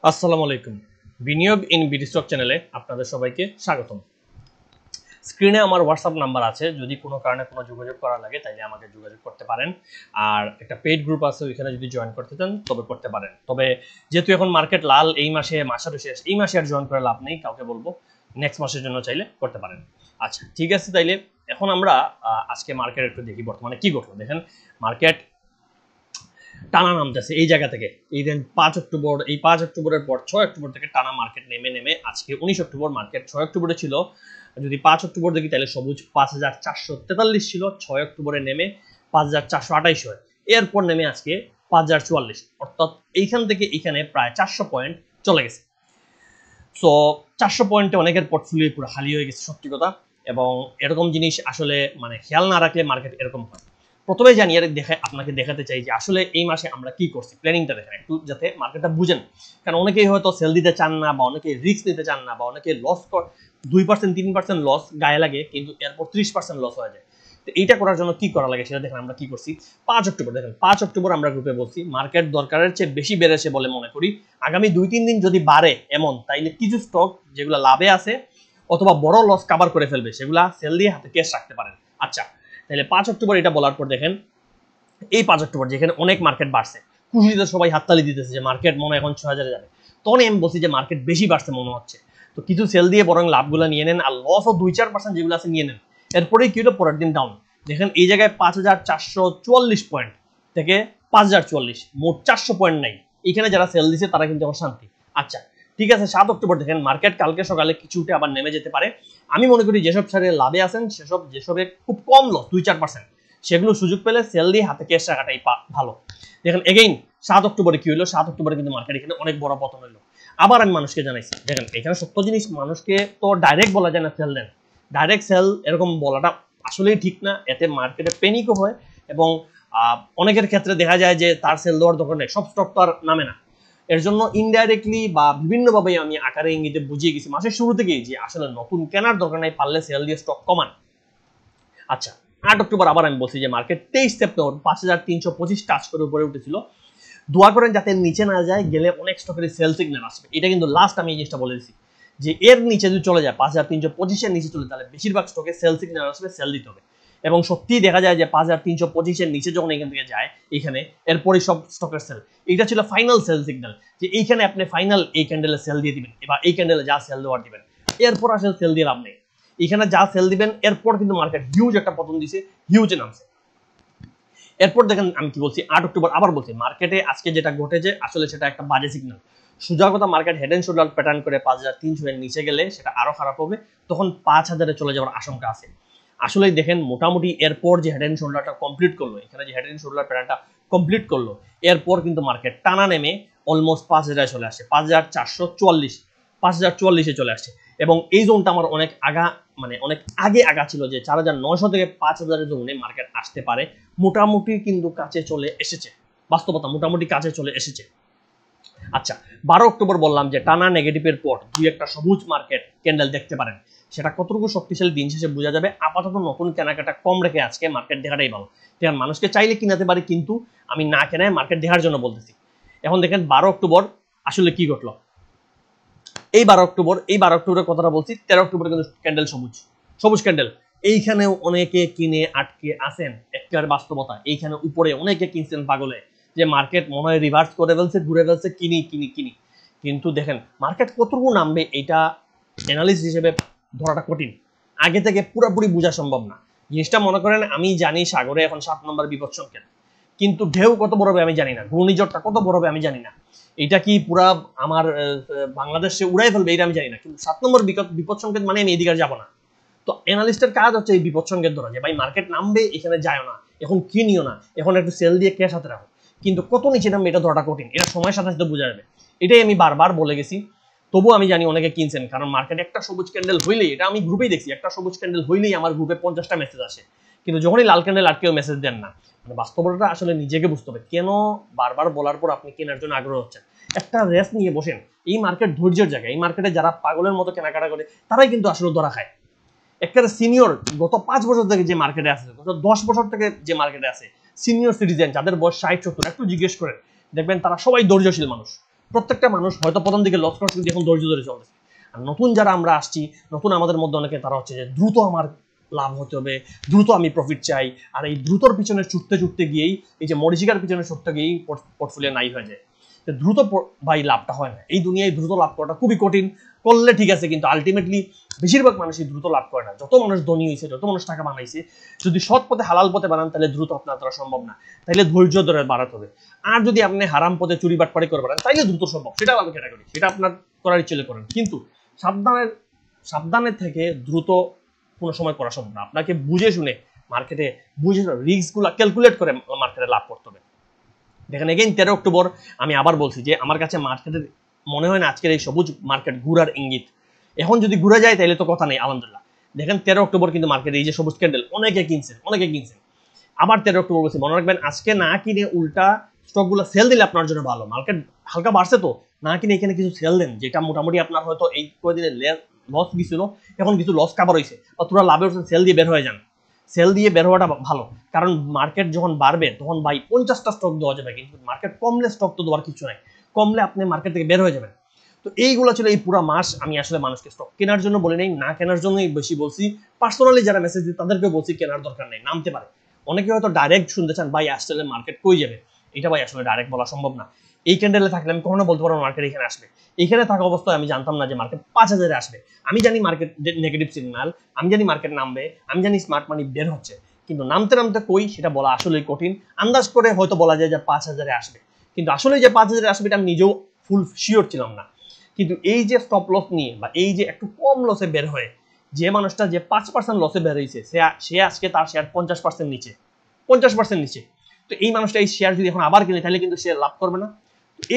আসসালামু আলাইকুম। বিনিয়োগ ইন বিডি স্টক চ্যানেলে আপনাদের সবাইকে স্বাগতম। স্ক্রিনে আমার হোয়াটসঅ্যাপ নাম্বার আছে, যদি কোনো কারণে কোনো যোগাযোগ করা লাগে তাইলে আমাকে যোগাযোগ করতে পারেন। আর একটা পেইড গ্রুপ আছে, ওইখানে যদি জয়েন করতে চান তবে করতে পারেন। তবে যেহেতু এখন মার্কেট লাল, এই মাসের শেষ, এই মাসে আর জয়েন করে লাভ নেই, কাউকে বলবো নেক্সট মাসের জন্য চাইলে করতে পারেন। আচ্ছা ঠিক আছে, তাইলে এখন আমরা আজকে মার্কেট একটু দেখি বর্তমানে কি ঘটলো। দেখেন মার্কেট টানা নামতেছে এই জায়গা থেকে, এই দেন 5 অক্টোবর, এই 5 অক্টোবরের পর 6 অক্টোবর থেকে টানা মার্কেট নেমে নেমে আজকে 19 অক্টোবর। মার্কেট 6 অক্টোবরে ছিল, যদি 5 অক্টোবর দেখি তাহলে সবুজ 5443 ছিল, 6 অক্টোবরে নেমে 5428 হয়, এরপর নেমে আজকে 5044, অর্থাৎ এইখান থেকে এইখানে প্রায় 400 পয়েন্ট চলে গেছে। সো 400 পয়েন্টে অনেকের পোর্টফোলিও পুরো খালি হয়ে গেছে সত্যি কথা। এবং এরকম জিনিস আসলে মানে খেয়াল না রাখলে মার্কেট এরকম হয়। প্রথমে জানিয়ে আপনাকে দেখাতে চাই যে আসলে এই মাসে আমরা কি করছি, প্ল্যানিংটা দেখেন একটু, যাতে মার্কেটটা বুঝেন। কারণ অনেকেই হয়তো সেল দিতে চান না, বা অনেকে রিস্ক নিতে চান না, বা অনেকে লস 2% 3% লস গায়ে লাগে, কিন্তু এরপর 30% লস হয়ে যায়। তো এইটা করার জন্য কি করা লাগে সেটা দেখেন আমরা কি করছি। 5 অক্টোবর দেখেন, 5 অক্টোবর আমরা গ্রুপে বলছি মার্কেট দরকারের চেয়ে বেশি বেড়েছে বলে মনে করি, আগামী 2-3 দিন যদি বাড়ে এমন, তাইলে কিছু স্টক যেগুলো লাভে আছে অথবা বড় লস কভার করে ফেলবে সেগুলা সেল দিয়ে হাতে ক্যাশ রাখতে পারেন। আচ্ছা তাহলে 5 অক্টোবর এটা বলার পর দেখেন এই 5 অক্টোবর যেখানে অনেক মার্কেট বাড়ছে, খুশিতে সবাই হাততালি দিতেছে যে মার্কেট মনে এখন 6000-এ যাবে, তখন আমি বলছি যে মার্কেট বেশি বাড়ছে মনে হচ্ছে, তো কিছু সেল দিয়ে বরং লাভগুলো নিয়ে নেন, আর লসও 2-4% যেগুলো আছে নিয়ে নেন। এরপরেই কি হলো, পরের দিন ডাউন। দেখেন এই জায়গায় 5444 পয়েন্ট থেকে 5044, মোট 400 পয়েন্ট নাই। এখানে যারা সেল দিছে তারা কিন্তু এখন শান্তি। আচ্ছা ঠিক আছে, 7 অক্টোবর দেখেন মার্কেট কালকে সকালে কিছু উঠে আবার নেমে যেতে পারে। আমি মনে করি যেসব শেয়ারে লাভে আছেন, যেসবে খুব কম লস 2-4%, সেগুলো সুযোগ পেলে সেল দিয়ে হাতে ক্যাশ রাখাটাই ভালো। দেখেন এগেইন 7 অক্টোবরে কি হলো, 7 অক্টোবরে কিন্তু মার্কেট এখানে অনেক বড় পতন হলো। আবার আমি মানুষকে জানাইছি, দেখেন এখানে সত্য জিনিস, মানুষকে তো ডাইরেক্ট বলা যায় না সেল দেন, ডাইরেক্ট সেল এরকম বলাটা আসলেই ঠিক না, এতে মার্কেটে প্যানিকও হয়। এবং অনেকের ক্ষেত্রে দেখা যায় যে তার সেল দেওয়ার দরকার নেই, সব স্টক তো আর নামে না। এর জন্য ইনডাইরেক্টলি বা বিভিন্নভাবে আমি আকারে ইঙ্গিতে বুঝিয়ে গেছি মাসের শুরু থেকেই যে আসলে নতুন কেনার দরকার নাই, পারলে সেল দিয়ে স্টক কমান। আচ্ছা 8 অক্টোবর আবার আমি বলছি যে মার্কেট 23 সেপ্টেম্বর 5325 টাচ করে উপরে উঠেছিল। দোয়া করেন যাতে নিচে না যায়, গেলে অনেক স্টকের সেল সিগন্যাল আসবে। এটা কিন্তু লাস্ট আমি এই জিনিসটা বলে দিচ্ছি যে এর নিচে যদি চলে যায় 5325-এর নিচে চলে, তাহলে বেশিরভাগ স্টকে সেল সিগন্যাল আসবে, সেল দিতে হবে। এবং সত্যিই দেখা যায় যে 5325-এর নিচে যখন এখান থেকে যায় এখানে, এরপরই সব স্টকের সেল, এটা ছিল ফাইনাল সেল সিগন্যাল, যে এইখানে আপনি ফাইনাল এই ক্যান্ডেলে সেল দিয়ে দিবেন, এবার এই ক্যান্ডেলে যা সেল দেওয়ার দিবেন, এরপর আসলে সেল দিয়ে লাভ নেই। এখানে যা সেল দিবেন এরপর কিন্তু মার্কেট হিউজ একটা পতন দিছে, হিউজ নামছে। এরপর দেখেন আমি কি বলছি, 8 অক্টোবর আবার বলছি মার্কেটে আজকে যেটা ঘটেছে আসলে সেটা একটা বাজে সিগন্যাল। সোজা কথা, market head and shoulder pattern করে 5300 এর নিচে গেলে সেটা আরো খারাপ হবে, তখন 5000-এ চলে যাওয়ার আশঙ্কা আছে। আসলে দেখেন মোটামুটি এরপর যে হেড এন্ড শোল্ডারটা কমপ্লিট করলো, এখানে যে হেড এন্ড শোল্ডার প্যাটার্নটা কমপ্লিট করলো, এরপর কিন্তু মার্কেট টানা নেমে অলমোস্ট 5000-এ চলে আসে, 5444, 5044-এ চলে আসছে। এবং এই জোনটা আমার অনেক অনেক আগে ছিল যে 4900 থেকে 5000-এর জোনে মার্কেট আসতে পারে, মোটামুটি কিন্তু কাছে চলে এসেছে, বাস্তবতা মোটামুটি কাছে চলে এসেছে। আচ্ছা 12 অক্টোবর বললাম যে টানা নেগেটিভের পর দুই একটা সবুজ মার্কেট ক্যান্ডেল দেখতে পারেন, সেটা কতটুকু শক্তিশালী দিন শেষে বোঝা যাবে। আপাতত নতুন কেনাকাটা কম রেখে আজকে মার্কেট দেখাটাই ভালো। দেখেন মানুষকে চাইলে কিনাতে পারি, কিন্তু আমি না কেনায় মার্কেট দেখার জন্য বলতেছি। এখন দেখেন 12 অক্টোবর আসলে কি ঘটলো। এই 12 অক্টোবরের কথাটা বলছি, 13 অক্টোবরে কিন্তু ক্যান্ডেল সবুজ ক্যান্ডেল, এইখানেও অনেকে কিনে আটকে আছেন। একেবারে বাস্তবতা, এইখানে উপরে অনেকে কিনছেন পাগলে, যে মার্কেট মনে হয় রিভার্স করে ফেলছে, ঘুরে ফেলছে, কিনি। কিন্তু দেখেন মার্কেট কতটুকু নামবে এটা অ্যানালিস্ট হিসেবে ধরাটা কঠিন, আগে থেকে পুরোপুরি বোঝা সম্ভব না জিনিসটা। মনে করেন আমি জানি সাগরে এখন 7 নম্বর বিপদ সংকেত, কিন্তু ঢেউ কত বড় হবে আমি জানি না, ঘূর্ণিঝড়টা কত বড় হবে আমি জানি না, এটা কি পুরা আমার বাংলাদেশে উড়াই ফেলবে এটা আমি জানি না, কিন্তু 7 নম্বর বিপদ সংকেত মানে আমি এদিকে যাবো না। তো অ্যানালিস্টের কাজ হচ্ছে এই বিপদ সংকেত ধরা, যে ভাই মার্কেট নামবে, এখানে যায় না, এখন কিনিও না, এখন একটু সেল দিয়ে ক্যাশ হাতে রাখো। কিন্তু কত নিচে নামবে এটা ধরাটা কঠিন, এটা সময়ের সাথে সাথে বোঝা যাবে। এটাই আমি বারবার বলে গেছি, তবুও আমি জানি অনেকে কিনছেন, কারণ মার্কেটে একটা সবুজ ক্যান্ডেল হইলেই, এটা আমি গ্রুপেই দেখছি, একটা সবুজ ক্যান্ডেল হইলেই আমার গ্রুপে 50টা মেসেজ আসে, কিন্তু যখনই লাল ক্যান্ডেল আর কেউ মেসেজ দেন না। মানে বাস্তবতা আসলে নিজেকে বুঝতে হবে, কেন বারবার বলার পর আপনি কেনার জন্য আগ্রহ হচ্ছেন। একটা রেস্ট নিয়ে বসেন, এই মার্কেট ধৈর্যের জায়গা, এই মার্কেটে যারা পাগলের মতো কেনাকাটা করে তারাই কিন্তু আসলে ধরা খায়। একটা সিনিয়র গত 5 বছর থেকে যে মার্কেটে আছে, গত 10 বছর থেকে যে মার্কেটে আছে, সিনিয়র সিটিজেন যাদের বয়স 60-70, একটু জিজ্ঞেস করেন, দেখবেন তারা সবাই ধৈর্যশীল মানুষ, প্রত্যেকটা মানুষ হয়তো প্রথম দিকে লস করছে, কিন্তু এখন ধৈর্য ধরে চলতেছে। আর নতুন যারা আমরা আসছি, নতুন আমাদের মধ্যে অনেকে তারা হচ্ছে যে দ্রুত আমার লাভ হতে হবে, দ্রুত আমি প্রফিট চাই। আর এই দ্রুতর পিছনে ছুটতে গিয়েই, এই যে মরিচিকার পিছনে ছুটতে গিয়েই পোর্টফোলিও নাই হয়ে যায়। দ্রুত ভাই লাভটা হয় না। এই দুনিয়ায় দ্রুত লাভ করাটা খুবই কঠিন। করলে ঠিক আছে, কিন্তু আলটিমেটলি বেশিরভাগ মানুষই দ্রুত লাভ করে না। যত মানুষ ধনী হয়েছে, যত মানুষ টাকা বানাইছে, যদি সৎ পথে হালাল পথে বানান, তাহলে দ্রুত আপনার দ্বারা সম্ভব না। তাইলে ধৈর্য ধরে বাড়াতে হবে। আর যদি আপনি হারাম পথে চুরি বাটপাড়ি করে বাড়ান, তাইলে দ্রুত সম্ভব। সেটাও আমি ক্যাটাগরি, সেটা আপনার করার ইচ্ছে করেন, কিন্তু সাবধানের থেকে দ্রুত কোনো সময় করা সম্ভব না। আপনাকে বুঝে শুনে মার্কেটে রিস্কগুলো ক্যালকুলেট করে মার্কেটে লাভ করতে হবে। দেখেন এগেইন 13 অক্টোবর আমি আবার বলছি যে আমার কাছে মার্কেটের মনে হয় না আজকের এই সবুজ মার্কেট ঘুরার ইঙ্গিত। এখন যদি ঘুরে যায় তাহলে তো কথা নেই, আলহামদুলিল্লাহ। দেখেন 13 অক্টোবর কিন্তু মার্কেটে এই যে সবুজ ক্যান্ডেল অনেকে কিনছেন। আবার 13 অক্টোবর বলছি, মনে রাখবেন আজকে না কিনে উল্টা স্টকগুলো সেল দিলে আপনার জন্য ভালো। মার্কেট হালকা বাড়ছে তো না কিনে এখানে কিছু সেল দেন, যেটা মোটামুটি আপনার হয়তো এই কয়েকদিনে লস গেছিল, এখন কিছু লস কাভার হয়েছে বা তোরা লাভে উঠছেন, সেল দিয়ে বের হয়ে যান। সেল দিয়ে বের হওয়াটা ভালো, কারণ মার্কেট যখন বাড়বে তখন ভাই 50টা স্টক দেওয়া যাবে, কিন্তু মার্কেট কমলে স্টক তো দেওয়ার কিছু নাই। কমলে আপনি মার্কেট থেকে বের হয়ে যাবেন। তো এইগুলো ছিল এই পুরো মাস আমি আসলে মানুষকে স্টক কেনার জন্য বলি নাই, না কেনার জন্যই বেশি বলছি। পার্সোনালি যারা মেসেজ দিই তাদেরকে বলছি কেনার দরকার নেই, নামতে পারে। অনেকে হয়তো ডাইরেক্ট শুনতে চান ভাই আসলে মার্কেট কই যাবে, এটা ভাই আসলে ডাইরেক্ট বলা সম্ভব না। এই ক্যান্ডেলে থাকলে আমি কখনো বলতে পারবো মার্কেট এখানে আসবে। এখানে থাকা অবস্থায় আমি জানতাম না যে মার্কেট 5000-এ আসবে। আমি জানি মার্কেট নেগেটিভ সিগন্যাল, আমি জানি মার্কেট নামবে, আমি জানি স্মার্ট মানি বের হচ্ছে, কিন্তু নামতে কই সেটা বলা আসলেই কঠিন। আন্দাজ করে হয়তো বলা যায় যে 5000-এ আসবে, কিন্তু আসলে যে 5000-এ আসবে এটা আমি নিজেও ফুল শিওর ছিলাম না। কিন্তু এই যে স্টপ লস নিয়ে বা এই যে একটু কম লসে বের হয়ে যে মানুষটা যে 5% লসে বের হয়েছে, সে আজকে তার শেয়ার 50% নিচে, 50% নিচে। তো এই মানুষটা এই শেয়ার যদি এখন আবার কিনে, তাহলে কিন্তু সে লাভ করবে না।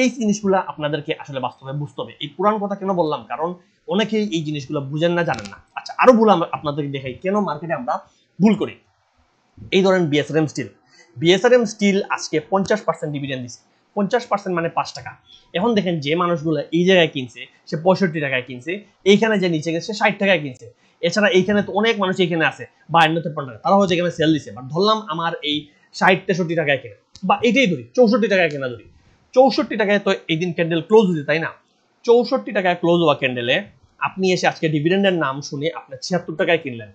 এই জিনিসগুলো আপনাদেরকে আসলে বাস্তবে বুঝতে হবে। এই পুরান কথা কেন বললাম, কারণ অনেকেই এই জিনিসগুলো বুঝেন না, জানেন না। আচ্ছা, আরো ভুল আপনাদেরকে দেখাই কেন মার্কেটে আমরা ভুল করি। এই ধরেন বিএসআরএম স্টিল আজকে 50% ডিভিডেন্ড দিচ্ছে। 50% মানে 5 টাকা। এখন দেখেন যে মানুষগুলো এই জায়গায় কিনছে সে 65 টাকায় কিনছে, এইখানে যে নিচে গেছে 60 টাকায় কিনছে। এছাড়া এইখানে তো অনেক মানুষ এখানে আছে 52-53 টাকা, তারা হচ্ছে এখানে সেল দিছে। বাট ধরলাম আমার এই 60-63 টাকায় কেনে, বা এটাই ধরি 64 টাকায় কেনা ধরি, 64 টাকায় তো এই দিন ক্যান্ডেল ক্লোজ হয়েছে, তাই না? 64 টাকায় ক্লোজ হওয়া ক্যান্ডেলে আপনি এসে আজকে ডিভিডেন্ডের নাম শুনে আপনি 76 টাকায় কিনলেন,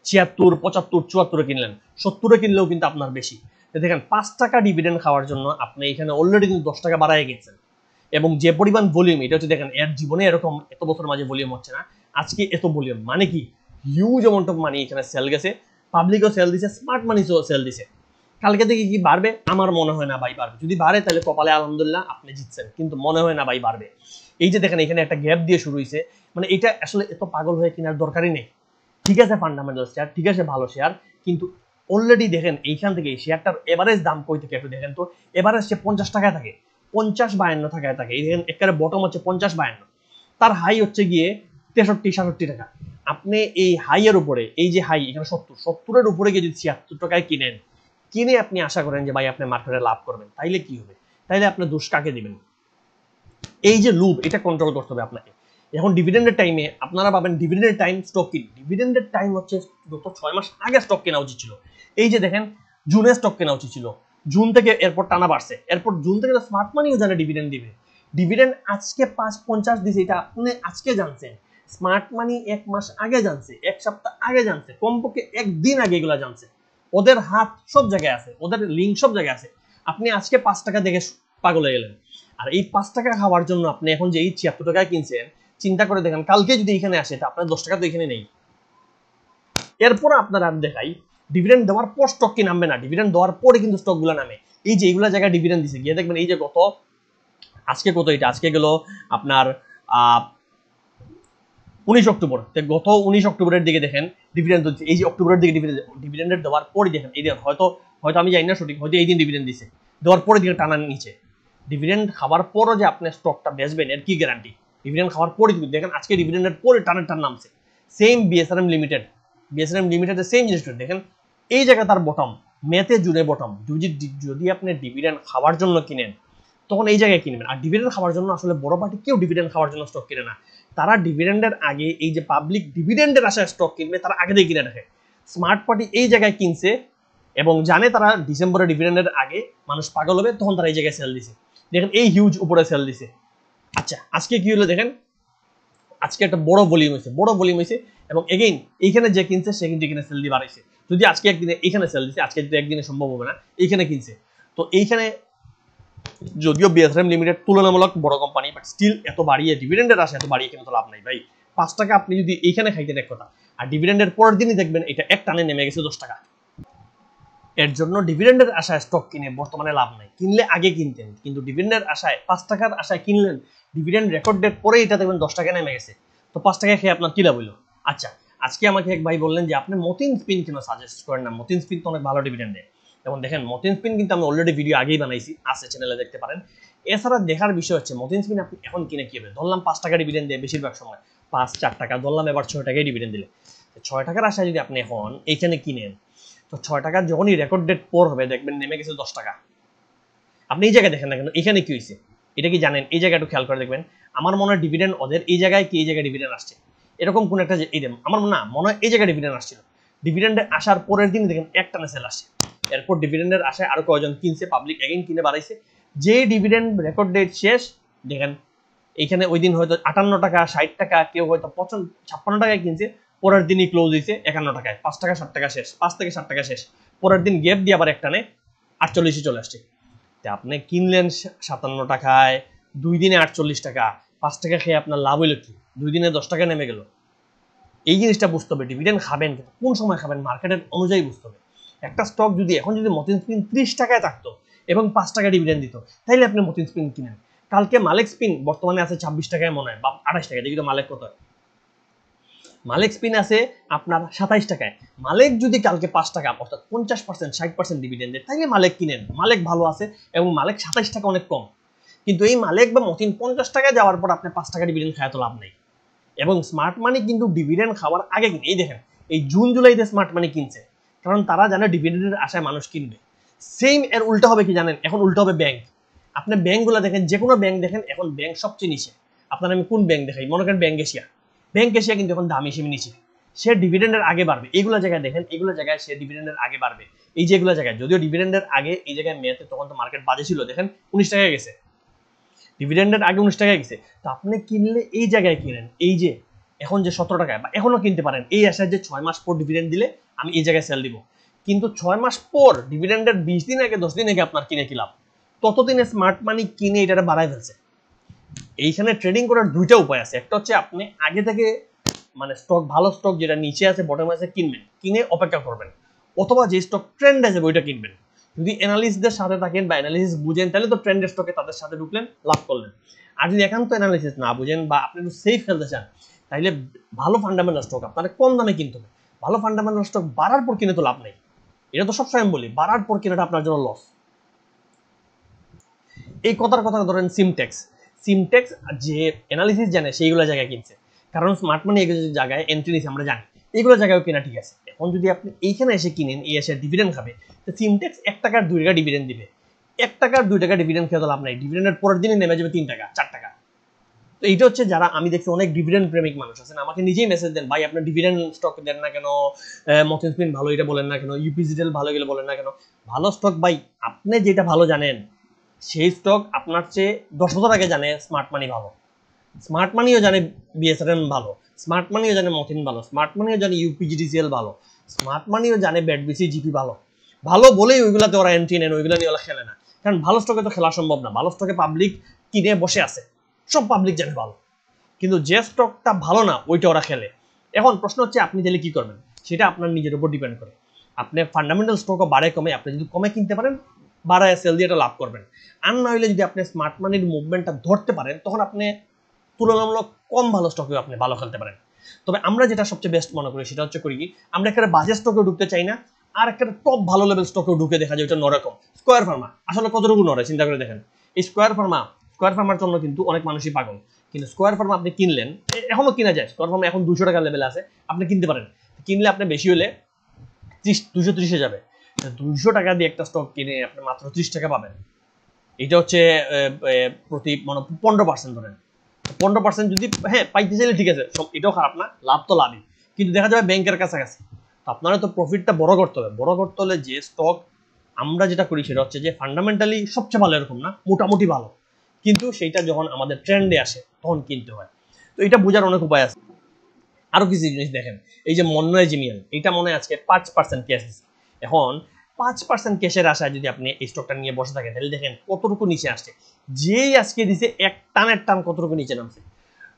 76, 75, 74 কিনলেন, 70-এ কিনলেও কিন্তু আপনার বেশি। দেখেন 5 টাকা ডিভিডেন্ড খাওয়ার জন্য আপনি এখানে অলরেডি কিন্তু 10 টাকা বাড়ায় গেছেন। এবং যে পরিমাণ ভলিউম, এটা হচ্ছে দেখেন এর জীবনে এরকম এত বছর মাঝে ভলিউম হচ্ছে না, আজকে এত ভলিউম মানে কি হিউজ অ্যামাউন্ট অফ মানি এখানে সেল গেছে। পাবলিকও সেল দিছে, স্মার্ট মানিও সেল দিছে। কালকে থেকে কি বাড়বে? আমার মনে হয় না ভাই বাড়বে। যদি বাড়ে তাহলে কপালে আলহামদুলিল্লাহ, আপনি জিতছেন, কিন্তু মনে হয় না ভাই বাড়বে। এই যে দেখেন এখানে একটা গ্যাপ দিয়ে শুরু হয়েছে, মানে এটা আসলে এত পাগল হয়ে কেনার দরকারই নেই। ঠিক আছে ফান্ডামেন্টাল শেয়ার, ঠিক আছে ভালো শেয়ার, কিন্তু অলরেডি দেখেন এইখান থেকে এই শেয়ারটার এভারেজ দাম কই থেকে একটু দেখেন তো। এভারেজ সে 50 টাকায় থাকে, 50-52 টাকায় থাকে। এই দেখেন একেবারে বটম হচ্ছে 50-52, তার হাই হচ্ছে গিয়ে 63-67 টাকা। আপনি এই হাইয়ের উপরে, এই যে হাই এখানে 70-70-এর উপরে গিয়ে যদি 76 টাকায় কিনে আপনি আশা করেন যে ভাই আপনি মার্কেটে লাভ করবেন, তাইলে কি হবে? তাইলে আপনি দোষ কাকে দিবেন? এই যে লুপ, এটা কন্ট্রোল করতে হবে আপনাকে। এখন ডিভিডেন্ডের টাইমে আপনারা পাবেন ডিভিডেন্ডের টাইম স্টক কিন, ডিভিডেন্ডের টাইম হচ্ছে গত 6 মাস আগে স্টক কেনা উচিত ছিল। এই যে দেখেন জুনে স্টক কেনা উচিত ছিল, জুন থেকে এরপর টানা বাড়ছে, এরপর জুন থেকে স্মার্ট মানিও জানে ডিভিডেন্ড দিবে। ডিভিডেন্ড আজকে 5.50 দিছে, এটা আপনি আজকে জানছেন। স্মার্ট মানি 1 মাস আগে জানছে, 1 সপ্তাহ আগে জানছে, কমপক্ষে 1 দিন আগে এগুলো জানছে। ওদের হাত সব জায়গায় আছে, ওদের লিঙ্ক সব জায়গায় আছে। আপনি আজকে 5 টাকা দেখে পাগল হয়ে গেলেন। আর এই 5 টাকা খাওয়ার জন্য আপনি এখন যে এই 76 টাকায় কিনছেন, চিন্তা করে দেখেন কালকে যদি এখানে আসে তা আপনার 10 টাকা তো এখানে নেই। এরপর আপনার আর দেখাই ডিভিডেন্ড দেওয়ার পর স্টক কি নামবে না, ডিভিডেন্ড দেওয়ার পরে কিন্তু স্টকগুলো নামে। এই যে এইগুলা জায়গায় ডিভিডেন্ড দিছে, গিয়ে দেখবেন এই যে গত আজকে কত, এটা আজকে গেল আপনার 19 অক্টোবর। গত 19 অক্টোবরের দিকে দেখেন ডিভিডেন্ড দিচ্ছে, এই যে অক্টোবরের দিকে ডিভিডেন্ডের দেওয়ার পরে দেখেন এই হয়তো আমি জানি না সঠিক, হয়তো এই দিন ডিভিডেন্ড দিছে, দেওয়ার পরে দিকে টানার নিচে। ডিভিডেন্ড খাওয়ার পরও যে আপনি স্টকটা বেচবেন এর কি গ্যারান্টি? ডিভিডেন্ড খাওয়ার পরে দেখেন আজকে ডিভিডেন্ডের পরে টানের নামছে। সেম বিএসআরএম লিমিটেডের সেম জিনিসটা দেখেন, এই জায়গা তার বটম, মেতে জুড়ে বটম। যদি আপনি ডিভিডেন্ড খাওয়ার জন্য কিনেন তখন এই জায়গায় কিনবেন। আর ডিভিডেন্ড খাওয়ার জন্য আসলে বড় পার্টি কেউ ডিভিডেন্ড খাওয়ার জন্য স্টক কিনে না। তারা ডিভিডেন্ডের আগে, এই যে পাবলিক ডিভিডেন্ডের আশায় স্টক কিনবে, তারা আগে দিয়ে কিনে রাখে। স্মার্ট পার্টি এই জায়গায় কিনছে এবং জানে তারা ডিসেম্বরের ডিভিডেন্ডের আগে মানুষ পাগল হবে, তখন তারা এই জায়গায় সেল দিছে। দেখেন এই হিউজ উপরে সেল দিছে। আচ্ছা আজকে কি হলো দেখেন, আজকে একটা বড় ভলিউম হয়েছে এবং এগেইন এইখানে যে কিনছে সে কিন্তু এখানে সেল দিয়ে বাড়াইছে। যদি আজকে একদিনে এখানে সেল দিছে, আজকে যদি একদিনে সম্ভব হবে না, এইখানে কিনছে। তো এইখানে যদিও বিএসআরএম লিমিটেড তুলনামূলক বড় কোম্পানি, বাট স্টিল এত বাড়িয়ে ডিভিডেন্ডের আসে এত বাড়িয়ে কিন্তু লাভ নাই ভাই। 5 টাকা আপনি যদি এইখানে খাইতেন এক কথা, আর ডিভিডেন্ডের পরের দিনই দেখবেন এটা এক টানে নেমে গেছে 10 টাকা। এর জন্য ডিভিডেন্ডের আশায় স্টক কিনে বর্তমানে লাভ নাই। কিনলে আগে কিনতেন, কিন্তু ডিভিডেন্ডের আশায় 5 টাকার আশায় কিনলেন, ডিভিডেন্ড রেকর্ড ডেট পরে এটা দেখবেন 10 টাকা নেমে গেছে। তো 5 টাকা খেয়ে আপনার কি লাভ হইলো? আচ্ছা আজকে আমাকে এক ভাই বললেন যে আপনি মতিন স্পিন কেন সাজেস্ট করেন না, মতিন স্পিন তো অনেক ভালো ডিভিডেন্ড দেয়। এবং দেখেন মতিন স্পিন কিন্তু আমি অলরেডি ভিডিও আগেই বানাইছি, আছে চ্যানেলে দেখতে পারেন। এছাড়া দেখার বিষয় হচ্ছে মতিন স্পিন আপনি এখন কিনে কি হবে, ধরলাম 5 টাকা ডিভিডেন্ড দেয় বেশিরভাগ সময়, 5-4 টাকা ধরলাম, এবার 6 টাকায় ডিভিডেন্ড দিলে 6 টাকার আশায় যদি আপনি এখন এইখানে কিনেন, তো 6 টাকা যখনই রেকর্ড ডেট পর হবে দেখবেন নেমে গেছে 10 টাকা। আপনি এই জায়গায় দেখেন না কেন, এখানে কি হয়েছে এটা কি জানেন? এই জায়গায় একটু খেয়াল করে দেখবেন, আমার মনে হয় ডিভিডেন্ড ওদের এই জায়গায় কি এই জায়গায় ডিভিডেন্ড আসছে, এরকম কোন একটা এই আমার না মনে হয় এই জায়গায় ডিভিডেন্ড আসছিল। ডিভিডেন্ডে আসার পরের দিন দেখেন একটানা সেল আসে, এরপর ডিভিডেন্ডের আশায় আরো কয়েকজন কিনছে, পাবলিক এগেইন কিনে বাড়াইছে। যে ডিভিডেন্ড রেকর্ড ডেট শেষ দেখেন এইখানে ওই দিন হয়তো 58 টাকা 60 টাকা, কেউ হয়তো 56 টাকায় কিনছে, পরের দিনই ক্লোজ হয়েছে 51 টাকায়, 5 টাকা 60 টাকা শেষ, 5 থেকে 60 টাকা শেষ, পরের দিন গ্যাপ দিয়ে আবার একটানে 48 চলে আসছে। আপনি কিনলেন 57 টাকায়, 2 দিনে 48 টাকা, 5 টাকা খেয়ে আপনার লাভ হইল কি? 2 দিনে 10 টাকা নেমে গেল। এই জিনিসটা বুঝতে হবে, ডিভিডেন্ড খাবেন কিন্তু কোন সময় খাবেন মার্কেটের অনুযায়ী বুঝতে হবে। একটা স্টক যদি এখন যদি মতিন স্পিন 30 টাকায় থাকতো এবং 5 টাকা ডিভিডেন্ড দিত, তাইলে আপনি মতিন স্পিন কিনেন। কালকে মালিক স্পিন বর্তমানে আছে 26 টাকায় মনে হয়, বা 28 টাকায়, দেখি তো মালিক কত। মালিক স্পিন আছে আপনার 27 টাকায়। মালিক যদি কালকে 5 টাকা অর্থাৎ 50% 60% ডিভিডেন্ড দেয়, তাইলে মালিক কিনেন, মালিক ভালো আছে এবং মালিক 27 টাকা অনেক কম। কিন্তু এই মালিক বা মতিন 50 টাকায় যাওয়ার পর আপনি 5 টাকা ডিভিডেন্ড খাওয়া তো লাভ নেই। এবং স্মার্ট মানি কিন্তু ডিভিডেন্ড খাওয়ার আগে কিনে, এই দেখেন এই জুন জুলাইতে স্মার্ট মানি কিনছে, কারণ তারা জানে ডিভিডেন্ডের আশায় মানুষ কিনবে। সেম এর উল্টা হবে কি জানেন? এখন উল্টা হবে ব্যাংক। আপনি ব্যাংকগুলো দেখেন, যে কোনো ব্যাংক দেখেন, এখন ব্যাংক সবচেয়ে নিচে। আপনার আমি কোন ব্যাংক দেখাই, মনে করেন ব্যাংক এশিয়া কিন্তু এখন দাম হিসেবে নিচে, সে ডিভিডেন্ডের আগে বাড়বে। এইগুলো জায়গায় দেখেন, এগুলো জায়গায় সে ডিভিডেন্ডের আগে বাড়বে। এই যে এগুলো জায়গায় যদিও ডিভিডেন্ডের আগে এই জায়গায় মেয়াদে তখন তো মার্কেট বাজে ছিল, দেখেন 19 টাকায় গেছে, ডিভিডেন্ডের আগে 19 টাকায় গেছে। তো আপনি কিনলে এই জায়গায় কিনেন, এই যে এখন যে 17 টাকায়, বা এখনো কিনতে পারেন এই আশায় যে 6 মাস পর ডিভিডেন্ড দিলে আমি এই জায়গায় সেল দিব। কিন্তু 6 মাস পর ডিভিডেন্ডের 20 দিন আগে 10 দিন আগে আপনার কিনে কি লাভ? ততদিনে স্মার্ট মানি কিনে এটা বাড়ায় ফেলছে। এইখানে ট্রেডিং করার দুইটা উপায় আছে, একটা হচ্ছে আপনি আগে থেকে মানে স্টক, ভালো স্টক যেটা নিচে আছে বটমে আছে কিনবেন, কিনে অপেক্ষা করবেন, অথবা যে স্টক ট্রেন্ড আছে ওইটা কিনবেন। যদি অ্যানালিস্টদের সাথে থাকেন বা অ্যানালিসিস বুঝেন, তাহলে তো ট্রেন্ডের স্টকে তাদের সাথে ঢুকলেন, লাভ করলেন। আর যদি একান্ত অ্যানালিসিস না বুঝেন বা আপনি একটু সেফ খেলতে চান, তাহলে ভালো ফান্ডামেন্টাল স্টক আপনার কম দামে কিনতে হবে। ভালো ফান্ডামেন্টাল স্টক বাড়ার পর কিনে তো লাভ নেই, এটা তো সবসময় আমি বলি, বাড়ার পর কিনাটা আপনার জন্য লস। এই কথার কথা ধরেন সিমটেক্স যে অ্যানালিসিস জানে সেইগুলো জায়গায় কিনছে, কারণ স্মার্ট মানি এগুলো জায়গায় এন্ট্রি নিছে আমরা জানি, এইগুলো জায়গায় কেনা ঠিক আছে। এখন যদি আপনি এইখানে এসে কিনেন, এই এসে ডিভিডেন্ড খাবে, তো সিমটেক্স 1 টাকার 2 টাকা ডিভিডেন্ড দিবে। 1 টাকার 2 টাকা ডিভিডেন্ড খেয়ে তো লাভ নাই, ডিভিডেন্ডের পরের দিনে নেমে যাবে 3 টাকা 4 টাকা। তো এইটা হচ্ছে যারা, আমি দেখছি অনেক ডিভিডেন্ড প্রেমিক মানুষ আছেন, আমাকে নিজেই মেসেজ দেন, ভাই আপনার ডিভিডেন্ড স্টক দেন না কেন, মতিন স্পিন ভালো এটা বলেন না কেন, ইউপিজিটেল ভালো গেলে বলেন না কেন। ভালো স্টক ভাই আপনি যেটা ভালো জানেন সেই স্টক আপনার চেয়ে 10 বছর আগে জানে স্মার্ট মানি ভালো, স্মার্ট মানিও জানে বিএসআরএম ভালো, স্মার্ট মানিও জানে মতিন ভালো, স্মার্ট মানিও জানে ইউপিজিটিসিএল ভালো, স্মার্ট মানিও জানে ব্যাটবিসি জিপি ভালো। ভালো বলেই ওইগুলাতে ওরা এন্ট্রি নেন, ওইগুলো নিয়ে ওরা খেলে না, কারণ ভালো স্টকে তো খেলা সম্ভব না। ভালো স্টকে পাবলিক কিনে বসে আছে, সব পাবলিক জানে ভালো, কিন্তু যে স্টকটা ভালো না ওইটা ওরা খেলে। এখন প্রশ্ন হচ্ছে আপনি তাহলে কি করবেন, সেটা আপনার নিজের উপর ডিপেন্ড করে। আপনি ফান্ডামেন্টাল স্টকও বাড়ে কমে, আপনি যদি কমে কিনতে পারেন, বাড়ায় সেল দিয়ে এটা লাভ করবেন। আর না হইলে যদি আপনি স্মার্ট মানির মুভমেন্টটা ধরতে পারেন, তখন আপনি তুলনামূলক কম ভালো স্টকেও আপনি ভালো খেলতে পারেন। তবে আমরা যেটা সবচেয়ে বেস্ট মনে করি সেটা হচ্ছে করি কি, আমরা একটা বাজে স্টকেও ঢুকতে চাই না, আর একটা টপ ভালো লেভেল স্টকেও ঢুকে দেখা যায় ওইটা নরকম। স্কোয়ার ফার্মা আসলে কতটুকু নড়ে চিন্তা করে দেখেন। এই স্কোয়ার ফার্মার জন্য কিন্তু অনেক মানুষই পাগল, কিন্তু স্কোয়ার ফার্মা আপনি কিনলেন, এখনো কিনা যায়, স্কোয়ার ফার্মা এখন 200 টাকার লেভেলে আছে, আপনি কিনতে পারেন। কিনলে আপনি বেশি হলে 230-এ যাবে, 200 টাকা দিয়ে একটা স্টক কিনে আপনি মাত্র 30 টাকা পাবেন। এটা হচ্ছে প্রতি মানে 15% ধরেন, 15% যদি হ্যাঁ পাইতে চাইলে ঠিক আছে, সব এটাও খারাপ না, লাভ তো লাভই, কিন্তু দেখা যাবে ব্যাংকের কাছাকাছি। তো আপনারা তো প্রফিটটা বড় করতে হবে। বড় করতে হলে যে স্টক আমরা যেটা করি সেটা হচ্ছে যে ফান্ডামেন্টালি সবচেয়ে ভালো এরকম না, মোটামুটি ভালো, কিন্তু সেইটা যখন আমাদের ট্রেন্ডে আসে তখন কিনতে হয়। তো এটা বোঝার অনেক উপায় আছে। আরো কিছু জিনিস দেখেন, এই যে মন্নয় জিমিয়ান, এটা মনে হয় আজকে 5% ক্যাশ দিচ্ছে। এখন 5% ক্যাশের আশায় যদি আপনি এই স্টকটা নিয়ে বসে থাকেন, তাহলে দেখেন কতটুকু নিচে আসছে। যেই আজকে দিছে এক টানের টান কতটুকু নিচে নামছে।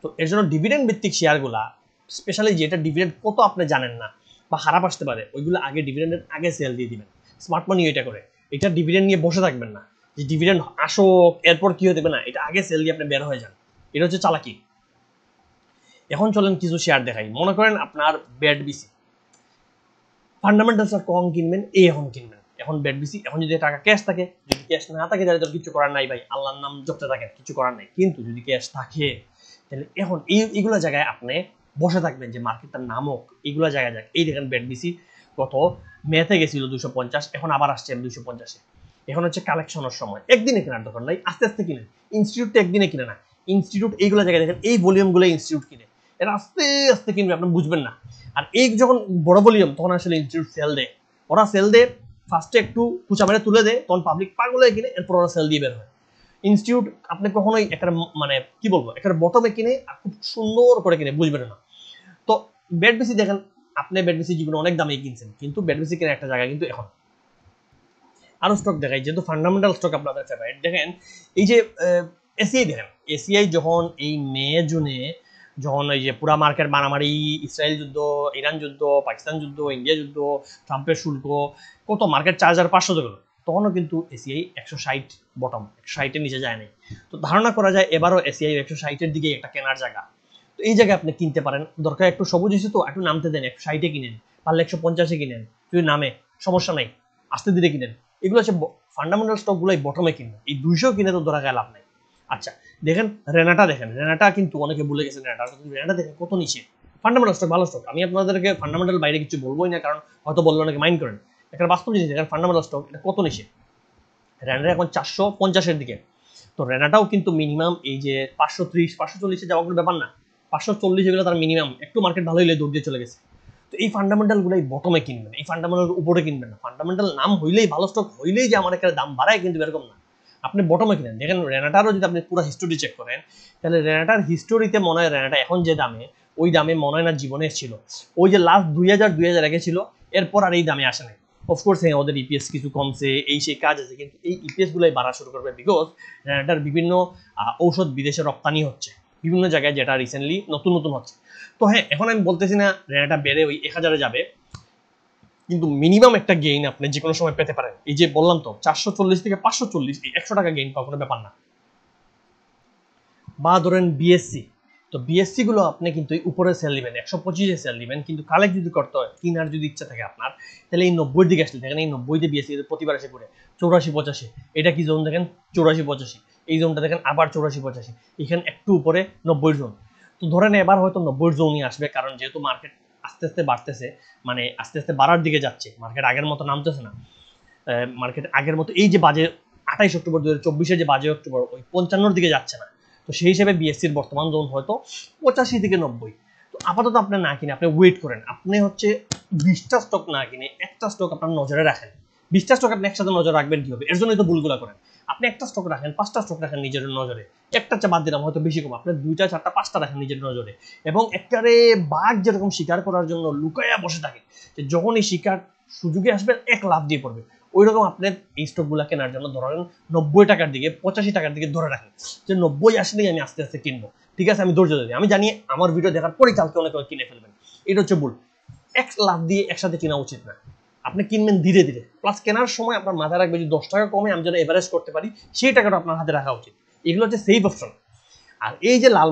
তো এর জন্য ডিভিডেন্ড ভিত্তিক শেয়ারগুলা, স্পেশালি যেটা ডিভিডেন্ড কত আপনি জানেন না বা খারাপ আসতে পারে, ওইগুলো আগে ডিভিডেন্ডের আগে সেল দিয়ে দিবেন। স্মার্ট মানি এটা করে, এটা ডিভিডেন্ড নিয়ে বসে থাকবেন না যে ডিভিডেন্ড আসুক এরপর কি হয়ে দেবে না, এটা আগে সেল দিয়ে আপনি বের হয়ে যান। এটা হচ্ছে চালাকি। এখন চলেন কিছু শেয়ার দেখাই। মনে করেন আপনার ব্যাড বিসি, ফান্ডামেন্টালস আর কখন কিনবেন, এই এখন কিনবেন। এখন ব্যাড বিসি, এখন যদি টাকা ক্যাশ থাকে, যদি ক্যাশ না থাকে তাহলে তো কিছু করার নাই ভাই, আল্লাহর নাম জপতে থাকেন, কিছু করার নাই। কিন্তু যদি ক্যাশ থাকে তাহলে এখন এইগুলো জায়গায় আপনি বসে থাকবেন যে মার্কেটটা নামক, এইগুলো জায়গায় যাক। এই দেখেন ব্যাড বিসি কত মেতে গেছিল 250, এখন আবার আসছে 250-এ। এখন হচ্ছে কালেকশনের সময়, একদিনে কেনার দরকার নাই, আস্তে আস্তে কিনেন। ইনস্টিটিউট তো একদিনে কিনে না, ইনস্টিটিউট এইগুলো জায়গায় দেখেন এই ভলিউমগুলো ইনস্টিটিউট কিনে, এরা আস্তে আস্তে কিনবে, আপনি বুঝবেন না। আর এই যখন বড় ভলিউম তখন আসলে ইনস্টিটিউট সেল দেয়, ওরা সেল দেয় ফার্স্টে একটু কুচা মেরে তুলে দেয়, তখন পাবলিক পাগল হয়ে কিনে, এরপর ওরা সেল দিয়ে বের হয়। ইনস্টিটিউট আপনি কখনোই একটা মানে কি বলবো, একটা বটমে কিনে আর খুব সুন্দর করে কিনে, বুঝবেন না। তো ব্যাড বিসি দেখেন, আপনি ব্যাড বিসি জীবনে অনেক দামে কিনছেন, কিন্তু ব্যাড বিসি কেনার একটা জায়গা কিন্তু এখন। আরো স্টক দেখাই, যেহেতু ফান্ডামেন্টাল স্টক আপনাদের ফেভারিট, দেখেন এই যে এসিআই দেখেন, এসিআই যখন এই মে জুনে যখন এই যে পুরা মার্কেট মারামারি, ইসরায়েল যুদ্ধ, ইরান যুদ্ধ, পাকিস্তান যুদ্ধ, ইন্ডিয়া যুদ্ধ, ট্রাম্পের শুল্ক, কত মার্কেট 4,500 গেল, তখনও কিন্তু এসিআই 160 বটম, 160-এর নিচে যায় নাই। তো ধারণা করা যায় এবারও এসিআই 160-এর দিকে একটা কেনার জায়গা। তো এই জায়গায় আপনি কিনতে পারেন, দরকার একটু সবুজ হয়েছে তো একটু নামতে দেন, 160-এ কিনেন, পারলে 150-এ কিনেন, যদি নামে সমস্যা নাই, আস্তে ধীরে কিনেন। এগুলো হচ্ছে ফান্ডামেন্টাল স্টকগুলো বটমে কিনবেন, এই 200 কিনে তো ধরা গায়ে লাভ নাই। আচ্ছা দেখেন রেনাটা, দেখেন রেনাটা কিন্তু অনেকে ভুলে গেছেন, রেনাটা দেখেন কত নিচে। ফান্ডামেন্টাল স্টক, ভালো স্টক, আমি আপনাদেরকে ফান্ডামেন্টাল বাইরে কিছু বলবোই না, কারণ হয়তো বললে অনেকে মাইন্ড করেন। একটা বাস্তব জিনিস দেখেন, ফান্ডামেন্টাল স্টক এটা কত নিচে, রেনাটা এখন 450-এর দিকে। তো রেনাটাও কিন্তু মিনিমাম এই যে 530 540-এ যাওয়া কোনো ব্যাপার না, 540 এগুলো তার মিনিমাম, একটু মার্কেট ভালো হইলে দৌড় দিয়ে চলে গেছে। তো এই ফান্ডামেন্টালগুলো এই বটমে কিনবেন, এই ফান্ডামেন্টাল উপরে কিনবেন না। ফান্ডামেন্টাল নাম হইলেই, ভালো স্টক হইলেই যে আমার একটা দাম বাড়ায়, কিন্তু এরকম না, আপনি বটমে কিনেন। দেখেন রেনাটারও যদি আপনি পুরো হিস্টোরি চেক করেন, তাহলে রেনাটার হিস্টোরিতে মনে হয় রেনাটা এখন যে দামে, ওই দামে মনে হয় না জীবনের ছিল। ওই যে লাস্ট 2000-2001 ছিল, এরপর আর এই দামে আসে নাই। অফকোর্স হ্যাঁ, ওদের ইপিএস কিছু কমছে, এই সেই কাজ আছে, কিন্তু এই ইপিএস গুলাই বাড়া শুরু করবে, বিকজ রেনাটার বিভিন্ন ঔষধ বিদেশে রপ্তানি হচ্ছে বিভিন্ন জায়গায়, যেটা রিসেন্টলি নতুন নতুন হচ্ছে। তো হ্যাঁ, এখন আমি বলতেছি না রেনাটা বেড়ে ওই 1000-এ যাবে, কিন্তু মিনিমাম একটা গেইন আপনি যে কোনো সময় পেতে পারেন। এই যে বললাম তো 440 থেকে 540, এই 100 টাকা গেইন পাওয়ার কোনো ব্যাপার না। বা ধরেন বিএসসি, তো বিএসসি গুলো আপনি কিন্তু উপরে সেল দিবেন, 125-এ সেল দিবেন, কিন্তু কালেক্ট যদি করতে হয়, কেনার যদি ইচ্ছা থাকে আপনার, তাহলে এই 90-এর দিকে আসলে দেখেন, এই 90-তে বিএসসি প্রতিবার এসে করে 84-85, এটা কি জোন দেখেন, 84-85, এই জোনটা দেখেন আবার 84-85, এখানে একটু উপরে 90-এর জোন। তো ধরেন এবার হয়তো 90-এর জোনই আসবে, কারণ যেহেতু মার্কেট আস্তে আস্তে বাড়তেছে, মানে আস্তে আস্তে বাড়ার দিকে যাচ্ছে, মার্কেট আগের মতো নামতেছে না। মার্কেট আগের মতো এই যে বাজে 28 অক্টোবর 2024-এর যে বাজে অক্টোবর, ওই 55-এর দিকে যাচ্ছে না। তো সেই হিসেবে বিএসসির বর্তমান জোন হয়তো 85 থেকে 90। তো আপাতত আপনি না কিনে আপনি ওয়েট করেন, আপনি হচ্ছে 20টা স্টক না কিনে একটা স্টক আপনার নজরে রাখেন। 20টা স্টক আপনি একসাথে নজর রাখবেন কি হবে, এর জন্যই তো ভুলগুলো করেন। আপনি একটা স্টক রাখেন, 5টা স্টক রাখেন নিজের নজরে, একটা বাদ দিলাম হয়তো বেশি কম, আপনি 2টা 4টা 5টা রাখেন নিজের নজরে, এবং একবারে বাঘ যেরকম শিকার করার জন্য লুকায়া বসে থাকে, যে যখন এই শিকার সুযোগে আসবে এক লাভ দিয়ে পড়বে, ওই রকম আপনি এই স্টকগুলো কেনার জন্য ধরেন 90 টাকার দিকে 85 টাকার দিকে ধরে রাখেন, যে 90 আসলেই আমি আস্তে আস্তে কিনবো। ঠিক আছে, আমি ধৈর্য দিই, আমি জানি আমার ভিডিও দেখার পরেই কালকে অনেকে কিনে ফেলবেন, এটা হচ্ছে ভুল। এক লাভ দিয়ে একসাথে কেনা উচিত না, আপনি কিনবেন ধীরে ধীরে, প্লাস কেনার সময় আপনার মাথায় রাখবে যে 10 টাকা কমে আমি যেন এভারেজ করতে পারি, সেই টাকাটা আপনার হাতে রাখা উচিত। এগুলো হচ্ছে সেফ অপশন। আর এই যে লাল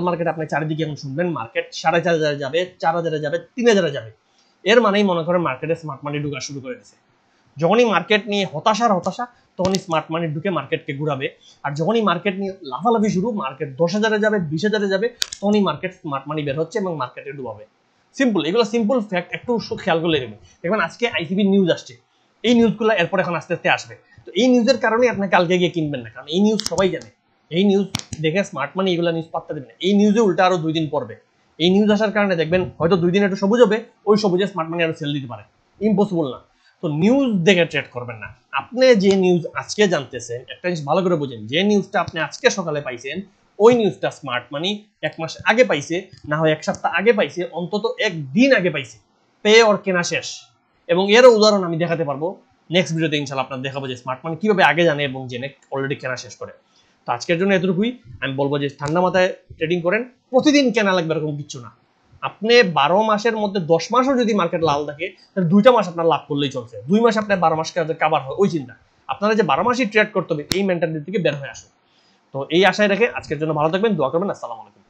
মার্কেট আপনি চারিদিকে এখন শুনবেন, মার্কেট 4,500 যাবে, 4,000 যাবে, 3,000 যাবে, এর মানেই মনে করেন মার্কেটে স্মার্ট মানি ঢোকা শুরু করে দিয়েছে। যখনই মার্কেট নিয়ে হতাশা তখনই স্মার্ট মানি ঢুকে মার্কেটকে ঘুরাবে, আর যখনই মার্কেট নিয়ে লাফালাফি শুরু, মার্কেট 10,000-এ যাবে, 20,000-এ যাবে, তখনই মার্কেট স্মার্ট মানি বের হচ্ছে এবং মার্কেটে ডুবাবে। সিম্পল, এগুলো সিম্পল ফ্যাক্ট, একটু খেয়াল করলে দেখবেন। দেখবেন আজকে আইসিবি নিউজ আসছে, এই নিউজগুলো এরপর এখন আস্তে আস্তে আসবে। তো এই নিউজের কারণে আপনি কালকে গিয়ে কিনবেন না, কারণ এই নিউজ সবাই জানে। এই নিউজ দেখে স্মার্ট মানি এগুলো নিউজ পাত্তা দেবেন, এই নিউজে উল্টা আরো 2 দিন পড়বে। এই নিউজ আসার কারণে দেখবেন হয়তো 2 দিন একটু সবুজ হবে, ওই সবুজে স্মার্ট মানি আরো সেল দিতে পারে, ইম্পসিবল না। তো নিউজ দেখে ট্রেড করবেন না। আপনি যে নিউজ আজকে জানতেছেন, একটা জিনিস ভালো করে বুঝেন, যে নিউজটা আপনি আজকে সকালে পাইছেন ওই নিউজটা স্মার্ট মানি 1 মাস আগে পাইছে, না হয় 1 সপ্তাহ আগে পাইছে, অন্তত 1 দিন আগে পাইছে, পেয়ে ওর কেনা শেষ। এবং এর উদাহরণ আমি দেখাতে পারবো নেক্সট ভিডিওতে, ইনশাআল্লাহ আপনাদের দেখাবো যে স্মার্ট মানি কিভাবে আগে জানে এবং জেনে অলরেডি কেনা শেষ করে। তো আজকের জন্য এতটুকুই। আমি বলবো যে ঠান্ডা মাথায় ট্রেডিং করেন, প্রতিদিন কেনা লাগবে এরকম কিছু না। আপনি 12 মাসের মধ্যে 10 মাসও যদি মার্কেট লাল থাকে, তাহলে 2টা মাস আপনার লাভ করলেই চলছে, 2 মাস আপনার 12 মাস কাভার হয়, ওই চিন্তা। আপনারা যে 12 মাসই ট্রেড করতে হবে এই মেন্টালিটি থেকে বের হয়ে আসুন। তো এই আশায় রেখে আজকের জন্য ভালো থাকবেন, দোয়া করবেন। আসসালামু আলাইকুম।